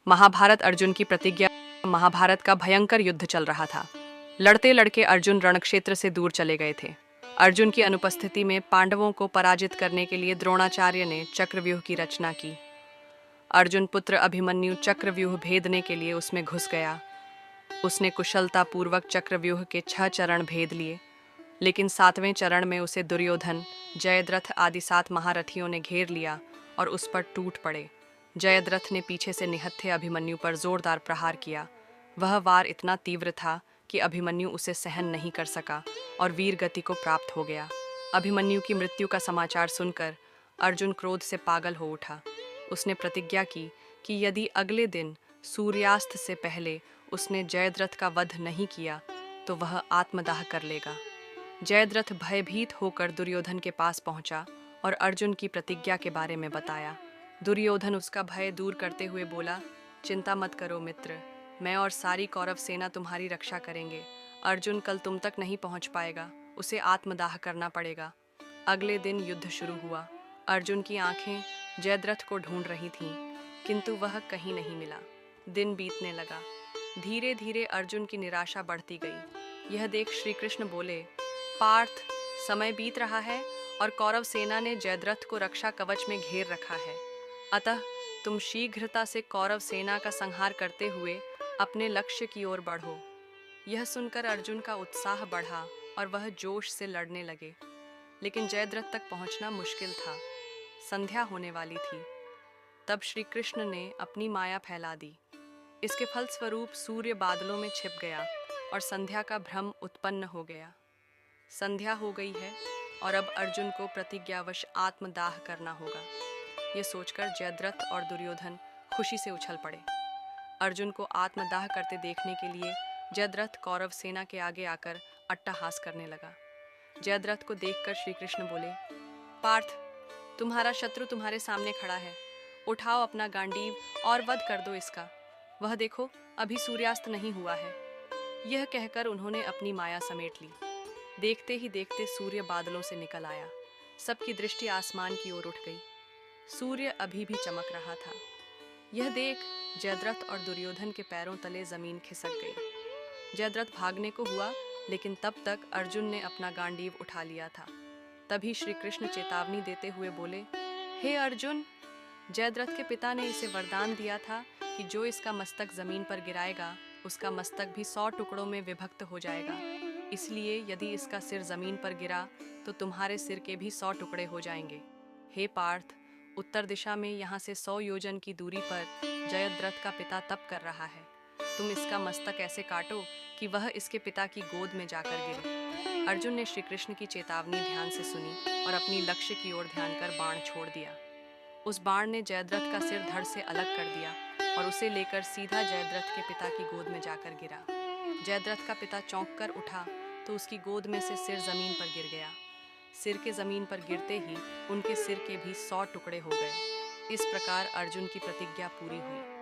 महाभारत अर्जुन की प्रतिज्ञा। महाभारत का भयंकर युद्ध चल रहा था। लड़ते लड़के अर्जुन रणक्षेत्र से दूर चले गए थे। अर्जुन की अनुपस्थिति में पांडवों को पराजित करने के लिए द्रोणाचार्य ने चक्रव्यूह की रचना की। अर्जुन पुत्र अभिमन्यु चक्रव्यूह भेदने के लिए उसमें घुस गया। उसने कुशलतापूर्वक चक्रव्यूह के 6 चरण भेद लिए, लेकिन 7वें चरण में उसे दुर्योधन, जयद्रथ आदि 7 महारथियों ने घेर लिया और उस पर टूट पड़े। जयद्रथ ने पीछे से निहत्थे अभिमन्यु पर जोरदार प्रहार किया। वह वार इतना तीव्र था कि अभिमन्यु उसे सहन नहीं कर सका और वीर गति को प्राप्त हो गया। अभिमन्यु की मृत्यु का समाचार सुनकर अर्जुन क्रोध से पागल हो उठा। उसने प्रतिज्ञा की कि यदि अगले दिन सूर्यास्त से पहले उसने जयद्रथ का वध नहीं किया तो वह आत्मदाह कर लेगा। जयद्रथ भयभीत होकर दुर्योधन के पास पहुंचा और अर्जुन की प्रतिज्ञा के बारे में बताया। दुर्योधन उसका भय दूर करते हुए बोला, चिंता मत करो मित्र, मैं और सारी कौरव सेना तुम्हारी रक्षा करेंगे। अर्जुन कल तुम तक नहीं पहुंच पाएगा, उसे आत्मदाह करना पड़ेगा। अगले दिन युद्ध शुरू हुआ। अर्जुन की आंखें जयद्रथ को ढूंढ रही थीं, किंतु वह कहीं नहीं मिला। दिन बीतने लगा। धीरे धीरे अर्जुन की निराशा बढ़ती गई। यह देख श्री कृष्ण बोले, पार्थ, समय बीत रहा है और कौरव सेना ने जयद्रथ को रक्षा कवच में घेर रखा है। अतः तुम शीघ्रता से कौरव सेना का संहार करते हुए अपने लक्ष्य की ओर बढ़ो। यह सुनकर अर्जुन का उत्साह बढ़ा और वह जोश से लड़ने लगे, लेकिन जयद्रथ तक पहुंचना मुश्किल था। संध्या होने वाली थी। तब श्री कृष्ण ने अपनी माया फैला दी। इसके फलस्वरूप सूर्य बादलों में छिप गया और संध्या का भ्रम उत्पन्न हो गया। संध्या हो गई है और अब अर्जुन को प्रतिज्ञावश आत्मदाह करना होगा। यह सोचकर जयद्रथ और दुर्योधन खुशी से उछल पड़े। अर्जुन को आत्मदाह करते देखने के लिए जयद्रथ कौरव सेना के आगे आकर अट्टहास करने लगा। जयद्रथ को देखकर श्री कृष्ण बोले, पार्थ, तुम्हारा शत्रु तुम्हारे सामने खड़ा है। उठाओ अपना गांडीव और वध कर दो इसका। वह देखो, अभी सूर्यास्त नहीं हुआ है। यह कहकर उन्होंने अपनी माया समेट ली। देखते ही देखते सूर्य बादलों से निकल आया। सबकी दृष्टि आसमान की ओर उठ गई। सूर्य अभी भी चमक रहा था। यह देख जयद्रथ और दुर्योधन के पैरों तले जमीन खिसक गई। जयद्रथ भागने को हुआ, लेकिन तब तक अर्जुन ने अपना गांडीव उठा लिया था। तभी श्री कृष्ण चेतावनी देते हुए बोले, हे अर्जुन, जयद्रथ के पिता ने इसे वरदान दिया था कि जो इसका मस्तक जमीन पर गिराएगा उसका मस्तक भी 100 टुकड़ों में विभक्त हो जाएगा। इसलिए यदि इसका सिर जमीन पर गिरा तो तुम्हारे सिर के भी 100 टुकड़े हो जाएंगे। हे पार्थ, उत्तर दिशा में यहाँ से 100 योजन की दूरी पर जयद्रथ का पिता तप कर रहा है। तुम इसका मस्तक ऐसे काटो कि वह इसके पिता की गोद में जाकर गिरे। अर्जुन ने श्री कृष्ण की चेतावनी ध्यान से सुनी और अपनी लक्ष्य की ओर ध्यान कर बाण छोड़ दिया। उस बाण ने जयद्रथ का सिर धड़ से अलग कर दिया और उसे लेकर सीधा जयद्रथ के पिता की गोद में जाकर गिरा। जयद्रथ का पिता चौंक कर उठा तो उसकी गोद में से सिर जमीन पर गिर गया। सिर के जमीन पर गिरते ही उनके सिर के भी 100 टुकड़े हो गए। इस प्रकार अर्जुन की प्रतिज्ञा पूरी हुई।